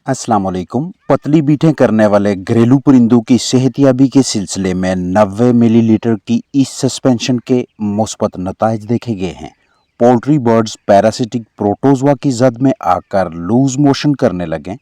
अस्सलाम वालेकुम। पतली बीटें करने वाले घरेलू परिंदों की सेहतयाबी के सिलसिले में 90 मिलीलीटर की इस सस्पेंशन के मुस्बत नताइज देखे गए हैं। पोल्ट्री बर्ड्स पैरासिटिक प्रोटोजवा की जद में आकर लूज मोशन करने लगें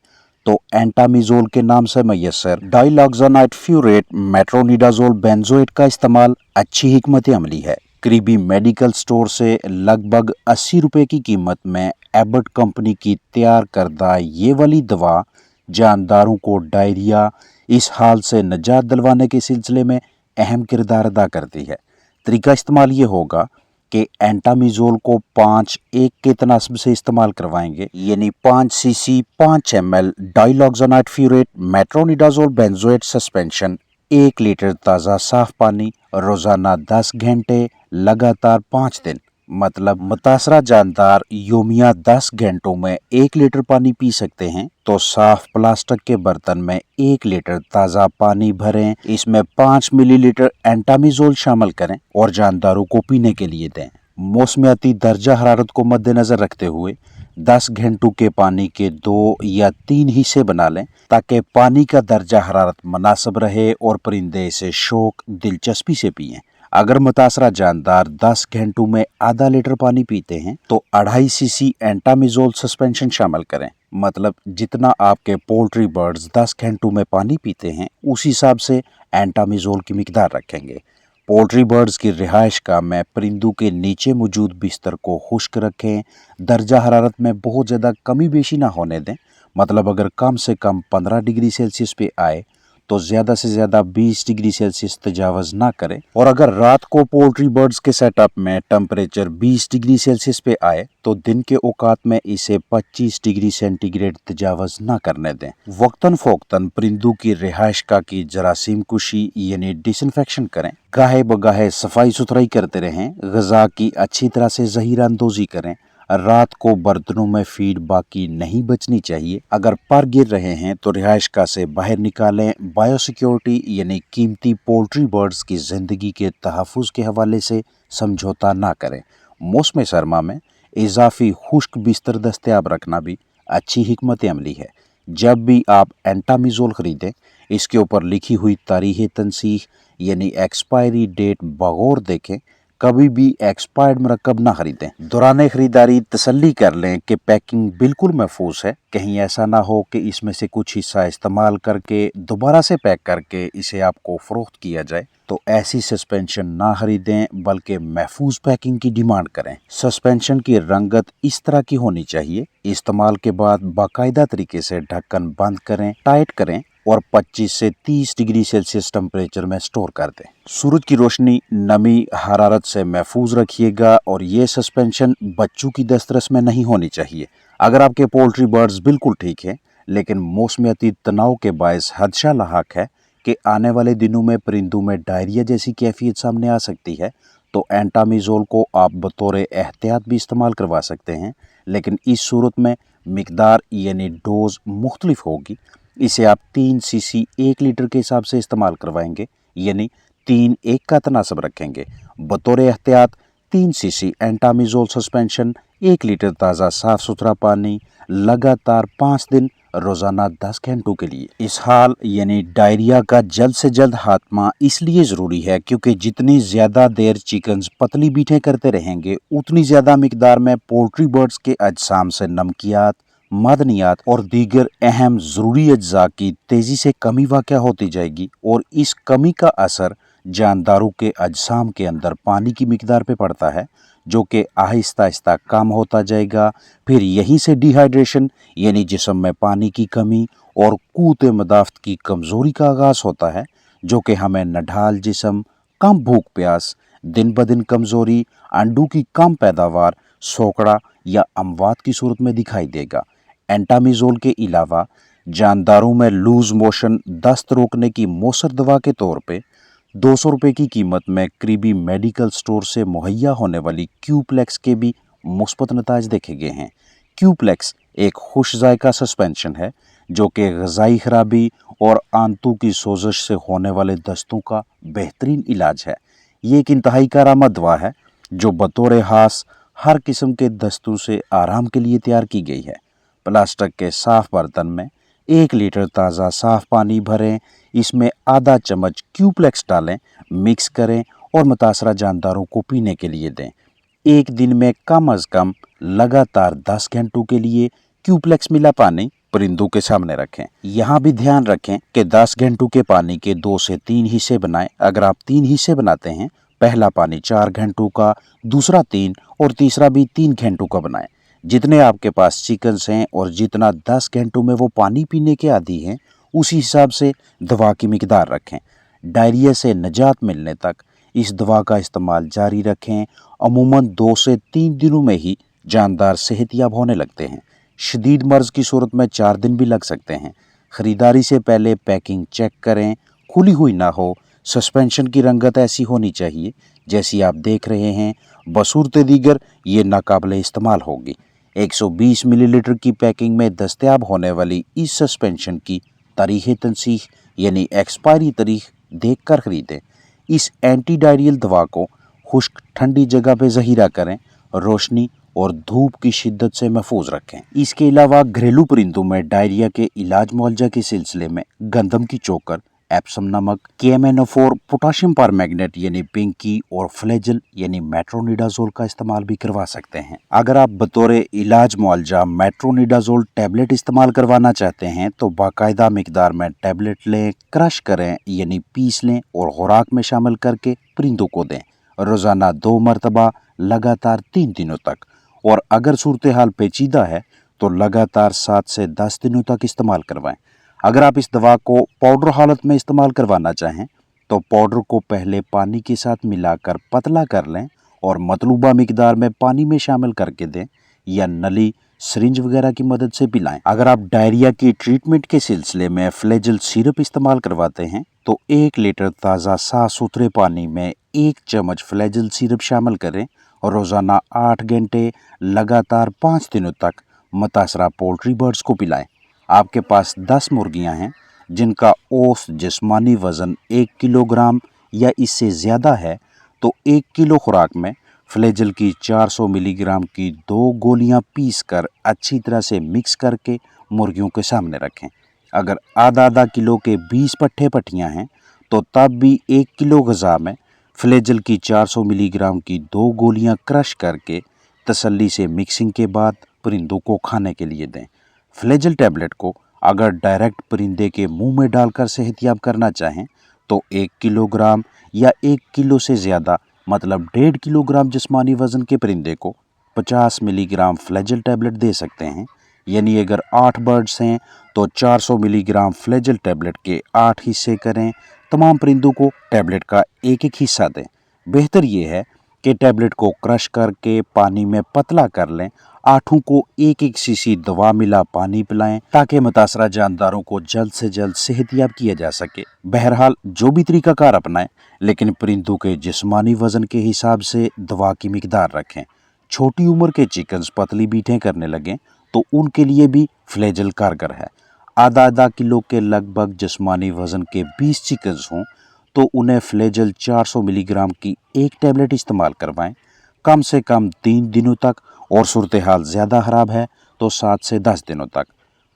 तो एंटामिजोल के नाम से मैसर डाइलॉक्सानाइट फ्यूरेट मेट्रोनिडाजोल बेंजोएट का इस्तेमाल अच्छी हिकमत अमली है। करीबी मेडिकल स्टोर से लगभग 80 रुपए की कीमत में एबट कंपनी की तैयार करदा ये वाली दवा जानदारों को डायरिया इस हाल से निजात दिलवाने के सिलसिले में अहम किरदार अदा करती है। तरीका इस्तेमाल ये होगा कि एंटामिजोल को 5:1 के तनासब से इस्तेमाल करवाएंगे, यानी 5 cc 5 ml diloxanide furoate metronidazole benzoate suspension 1 litre ताज़ा साफ पानी रोज़ाना 10 घंटे लगातार 5 दिन, मतलब मुतासरा जानदार योमिया 10 घंटों में 1 लीटर पानी पी सकते हैं तो साफ प्लास्टिक के बर्तन में 1 लीटर ताज़ा पानी भरें, इसमें 5 मिलीलीटर एंटामिजोल शामिल करें और जानदारों को पीने के लिए दें। मौसमियाती दर्जा हरारत को मद्देनजर रखते हुए 10 घंटों के पानी के 2 या 3 हिस्से बना लें ताकि पानी का दर्जा हरारत मुनासिब रहे और परिंदे इसे शौक दिलचस्पी से पिएं। अगर मुतासरा जानदार 10 घंटों में आधा लीटर पानी पीते हैं तो 2.5 सीसी एंटामिजोल सस्पेंशन शामिल करें, मतलब जितना आपके पोल्ट्री बर्ड्स 10 घंटों में पानी पीते हैं उस हिसाब से एंटामिजोल की मिकदार रखेंगे। पोल्ट्री बर्ड्स की रिहाइश गाह में परिंदों के नीचे मौजूद बिस्तर को खुश्क रखें, दर्जा हरारत में बहुत ज़्यादा कमी बेशी ना होने दें, मतलब अगर कम से कम 15 डिग्री सेल्सियस पे आए तो ज़्यादा से ज़्यादा 20 डिग्री सेल्सियस तजावज़ ना करें, और अगर रात को पोल्ट्री बर्ड्स के सेटअप में टेम्परेचर 20 डिग्री सेल्सियस पे आए तो दिन के औकात में इसे 25 डिग्री सेंटीग्रेड तजावज़ ना करने दें। वक्तन फ़ौक्तन परिंदों की रिहाइशगाह की जरासीम कुशी यानी डिसइंफेक्शन करें, गाहे बगाहे सफाई सुथराई करते रहें, ग़िज़ा की अच्छी तरह से ज़हीरा अंदोज़ी करें, रात को बर्तनों में फीड बाकी नहीं बचनी चाहिए। अगर पर गिर रहे हैं तो रिहाइशगाह से बाहर निकालें। बायोसिक्योरिटी यानी कीमती पोल्ट्री बर्ड्स की ज़िंदगी के तहफ़्फ़ुज़ के हवाले से समझौता ना करें। मौसम सरमा में इजाफी खुश्क बिस्तर दस्तयाब रखना भी अच्छी हिकमत अमली है। जब भी आप एंटामिजोल ख़रीदें इसके ऊपर लिखी हुई तारीख़ तनसीह यानी एक्सपायरी डेट बगौर देखें, कभी भी एक्सपायर्ड मरकब ना खरीदें। दौरान खरीदारी तसल्ली कर लें कि पैकिंग बिल्कुल महफूज है, कहीं ऐसा ना हो कि इसमें से कुछ हिस्सा इस्तेमाल करके दोबारा से पैक करके इसे आपको फ़रोख्त किया जाए, तो ऐसी सस्पेंशन ना खरीदें बल्कि महफूज पैकिंग की डिमांड करें। सस्पेंशन की रंगत इस तरह की होनी चाहिए। इस्तेमाल के बाद बाकायदा तरीके से ढक्कन बंद करें, टाइट करें और 25 से 30 डिग्री सेल्सियस टेम्परेचर में स्टोर कर दें। सूरज की रोशनी, नमी, हरारत से महफूज रखिएगा और ये सस्पेंशन बच्चों की दस्तरस में नहीं होनी चाहिए। अगर आपके पोल्ट्री बर्ड्स बिल्कुल ठीक हैं लेकिन मौसमियाती तनाव के बायस खदशा लाहक है कि आने वाले दिनों में परिंदों में डायरिया जैसी कैफियत सामने आ सकती है तो एंटामिजोल को आप बतौर एहतियात भी इस्तेमाल करवा सकते हैं, लेकिन इस सूरत में मिकदार यानी डोज मुख्तलिफ होगी। इसे आप 3 सीसी 1 लीटर के हिसाब से इस्तेमाल करवाएंगे, यानी 3:1 का तनासब रखेंगे। बतौर एहतियात 3 सीसी एंटामिजोल सस्पेंशन 1 लीटर ताज़ा साफ सुथरा पानी लगातार 5 दिन रोज़ाना 10 घंटों के लिए। इस हाल यानी डायरिया का जल्द से जल्द खात्मा इसलिए ज़रूरी है क्योंकि जितनी ज़्यादा देर चिकन्स पतली बीटें करते रहेंगे उतनी ज़्यादा मिकदार में पोल्ट्री बर्ड्स के अजसाम से नमकियात, मादनियात और दीगर अहम ज़रूरी अज्जा की तेज़ी से कमी वाक़या होती जाएगी और इस कमी का असर जानदारों के अजसाम के अंदर पानी की मिकदार पे पड़ता है, जो कि आहिस्ता आहिस्ता कम होता जाएगा। फिर यहीं से डिहाइड्रेशन यानी जिस्म में पानी की कमी और क़ुव्वत मदाफ़त की कमज़ोरी का आगाज़ होता है, जो कि हमें नढाल जिस्म, कम भूख प्यास, दिन ब दिन कमज़ोरी, अंडों की कम पैदावार, सोकड़ा या अमवात की सूरत में दिखाई देगा। एंटामिजोल के अलावा जानदारों में लूज मोशन, दस्त रोकने की मौसर दवा के तौर पे 200 रुपये की कीमत में करीबी मेडिकल स्टोर से मुहैया होने वाली क्यूप्लेक्स के भी मुस्बत नताइज देखे गए हैं। क्यूप्लेक्स एक खुश जायका सस्पेंशन है जो कि ग़िज़ाई खराबी और आंतों की सोजश से होने वाले दस्तों का बेहतरीन इलाज है। ये एक इंतहाई कारआमद दवा है जो बतौर ख़ास हर किस्म के दस्तों से आराम के लिए तैयार की गई है। प्लास्टिक के साफ बर्तन में 1 लीटर ताज़ा साफ पानी भरें, इसमें आधा चम्मच क्यूप्लेक्स डालें, मिक्स करें और मुतासरा जानदारों को पीने के लिए दें। एक दिन में कम अज़ कम लगातार 10 घंटों के लिए क्यूप्लेक्स मिला पानी परिंदों के सामने रखें। यहाँ भी ध्यान रखें कि 10 घंटों के पानी के 2 से 3 हिस्से बनाएं। अगर आप 3 हिस्से बनाते हैं, पहला पानी 4 घंटों का, दूसरा 3 और तीसरा भी 3 घंटों का बनाएं। जितने आपके पास चिकन्स हैं और जितना 10 घंटों में वो पानी पीने के आदी हैं, उसी हिसाब से दवा की मिकदार रखें। डायरिया से निजात मिलने तक इस दवा का इस्तेमाल जारी रखें। अमूमन 2 से 3 दिनों में ही जानदार सेहतयाब होने लगते हैं। शदीद मर्ज की सूरत में 4 दिन भी लग सकते हैं। ख़रीदारी से पहले पैकिंग चेक करें, खुली हुई ना हो। सस्पेंशन की रंगत ऐसी होनी चाहिए जैसी आप देख रहे हैं। बसूरत दीगर ये नाकाबिले इस्तेमाल होगी। 120 मिलीलीटर की पैकिंग में दस्तयाब होने वाली इस सस्पेंशन की तारीख़ तनसीह यानी एक्सपायरी तारीख देख कर ख़रीदें। इस एंटी डायरियल दवा को खुश्क ठंडी जगह पर ज़हीरा करें, रोशनी और धूप की शिद्दत से महफूज रखें। इसके अलावा घरेलू परिंदों में डायरिया के इलाज मुआवजा के सिलसिले में गंदम की चोकर, एप्सम नमक, KMNO4, पोटाशियम परमैंगनेट यानी पिंकी और फ्लेजल यानी मेट्रोनिडाजोल का इस्तेमाल भी करवा सकते हैं। अगर आप बतौर इलाज मुआवजा मेट्रोनिडाजोल टैबलेट इस्तेमाल करवाना चाहते हैं तो बाकायदा मिकदार में टैबलेट लें, क्रश करें यानी पीस लें और खुराक में शामिल करके परिंदों को दें, रोज़ाना 2 मरतबा लगातार 3 दिनों तक। और अगर सूरत हाल पेचीदा है तो लगातार 7 से 10 दिनों तक इस्तेमाल करवाएं। अगर आप इस दवा को पाउडर हालत में इस्तेमाल करवाना चाहें तो पाउडर को पहले पानी के साथ मिलाकर पतला कर लें और मतलूबा मिकदार में पानी में शामिल करके दें या नली, सिरिंज वगैरह की मदद से पिलाएं। अगर आप डायरिया की ट्रीटमेंट के सिलसिले में फ्लेजल सिरप इस्तेमाल करवाते हैं तो 1 लीटर ताज़ा साफ सुथरे पानी में 1 चम्मच फ्लेजल सिरप शामिल करें और रोज़ाना 8 घंटे लगातार 5 दिनों तक मुतासरा पोल्ट्री बर्ड्स को पिलाएं। आपके पास 10 मुर्गियां हैं जिनका औसत जिस्मानी वज़न 1 किलोग्राम या इससे ज़्यादा है तो 1 किलो खुराक में फ्लेजल की 400 मिलीग्राम की 2 गोलियां पीस कर अच्छी तरह से मिक्स करके मुर्गियों के सामने रखें। अगर आधा किलो के 20 पट्ठे पट्टियाँ हैं तो तब भी 1 किलो ग़िज़ा में फ्लेजल की 400 मिलीग्राम की 2 गोलियां क्रश करके तसल्ली से मिक्सिंग के बाद परिंदों को खाने के लिए दें। फ्लेजल टैबलेट को अगर डायरेक्ट परिंदे के मुंह में डालकर सेहतयाब करना चाहें तो 1 किलोग्राम या 1 किलो से ज़्यादा मतलब 1.5 किलोग्राम जिस्मानी वज़न के परिंदे को 50 मिलीग्राम फ्लेजल टैबलेट दे सकते हैं। यानी अगर 8 बर्ड्स हैं तो 400 मिलीग्राम फ्लेजल टैबलेट के 8 हिस्से करें। तमाम परिंदों को टैबलेट का एक हिस्सा दें। बेहतर ये है कि टैबलेट को क्रश करके पानी में पतला कर लें। 8 को 1 सीसी दवा मिला पानी पिलाएं ताकि मुतासरा जानदारों को जल्द से जल्द सेहतयाब किया जा सके। बहरहाल जो भी तरीकाकार अपनाएं लेकिन परिंदों के जिस्मानी वज़न के हिसाब से दवा की मिकदार रखें। छोटी उम्र के चिकन्स पतली बीटें करने लगें तो उनके लिए भी फ्लेजल कारगर है। आधा किलो के लगभग जिस्मानी वज़न के 20 चिकन्स हों तो उन्हें फ्लेजल 400 मिलीग्राम की 1 टैबलेट इस्तेमाल करवाएं, कम से कम 3 दिनों तक और सूरत हाल ज़्यादा ख़राब है तो 7 से 10 दिनों तक।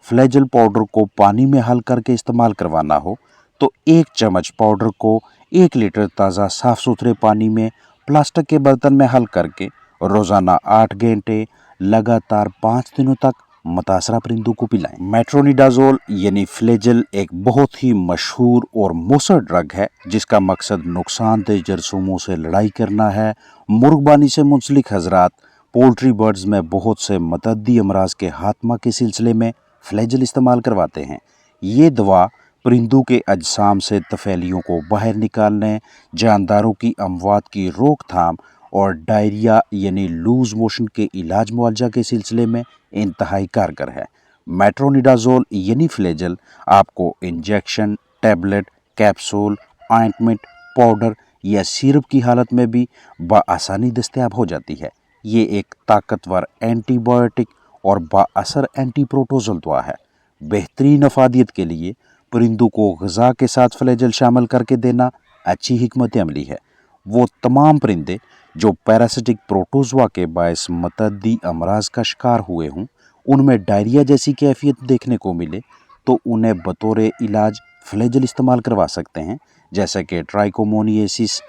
फ्लेजल पाउडर को पानी में हल करके इस्तेमाल करवाना हो तो 1 चम्मच पाउडर को 1 लीटर ताज़ा साफ़ सुथरे पानी में प्लास्टिक के बर्तन में हल करके रोज़ाना 8 घंटे लगातार 5 दिनों तक मुतासरा परिंदों को पिलाएं। मेट्रोनिडाजोल यानी फ्लेजल एक बहुत ही मशहूर और मौसर ड्रग है जिसका मकसद नुकसानदेह जरासीमों से लड़ाई करना है। मुर्गबानी से मुंसलिक हजरात पोल्ट्री बर्ड्स में बहुत से मतअद्दी अमराज के खात्मा के सिलसिले में फ्लेजल इस्तेमाल करवाते हैं। ये दवा परिंदों के अजसाम से तफैलियों को बाहर निकालने, जानदारों की अमवात की रोकथाम और डायरिया यानी लूज मोशन के इलाज मुआवजा के सिलसिले में इंतहाई कारगर है। मेट्रोनिडाजोल यानी फ्लेजल आपको injection, tablet, capsule, ointment, powder या सिरप की हालत में भी बआसानी दस्तयाब हो जाती है। ये एक ताकतवर एंटीबायोटिक और बाअसर एंटी प्रोटोजोल दवा है। बेहतरीन अफादियत के लिए परिंदों को ग़िज़ा के साथ फ्लेजल शामिल करके देना अच्छी हिकमत अमली है। वो तमाम परिंदे जो पैरासिटिक प्रोटोजोआ के बायस मतअद्दी अमराज का शिकार हुए हों, उनमें डायरिया जैसी कैफियत देखने को मिले तो उन्हें बतौर इलाज फ्लैजेल इस्तेमाल करवा सकते हैं, जैसे कि ट्राइकोमोनियासिस,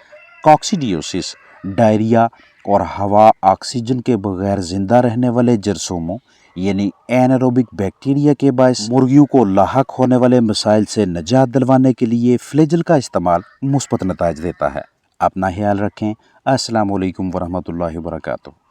कॉक्सीडियोसिस, डायरिया और हवा ऑक्सीजन के बगैर जिंदा रहने वाले जरसोमों यानी एनारोबिक बैक्टीरिया के बायस मुर्गियों को लाहक होने वाले मसाइल से निजात दिलवाने के लिए फ्लैजेल का इस्तेमाल मुस्बत नताइज देता है। अपना ख्याल रखें। अस्सलाम वालेकुम वरहमतुल्लाहि वबरकातुहू।